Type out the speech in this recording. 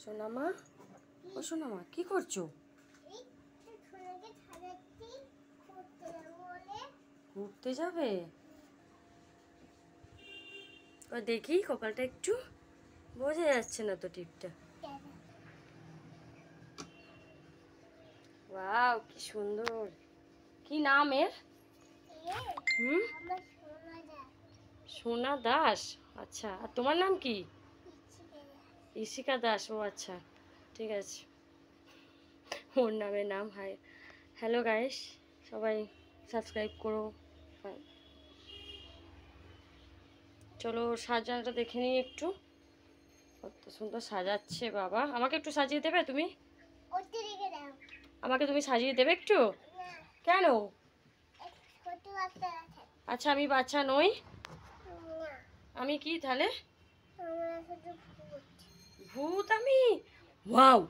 সোনামা, ও সোনামা কি করছো? ঘুরতে যাবে? ও দেখি কপালটা একটু, বোঝা যাচ্ছে না তো টিপটা। ওয়াও কি সুন্দর, কি নাম এর? হুম, সোনা দাস। আচ্ছা, আর তোমার নাম কি? ইশিকা দাস। ও আচ্ছা, ঠিক আছে, ওর নামের নাম। হাই, হ্যালো গাইস, সবাই সাবস্ক্রাইব করো। চলো সাজানোটা দেখে নিই একটু। কত সুন্দর সাজাচ্ছে বাবা। আমাকে একটু সাজিয়ে দেবে তুমি? আমাকে তুমি সাজিয়ে দেবে একটু? কেন? আচ্ছা আমি বাচ্চা নই, আমি কি তাহলে? ভূত আমি? ওয়াও,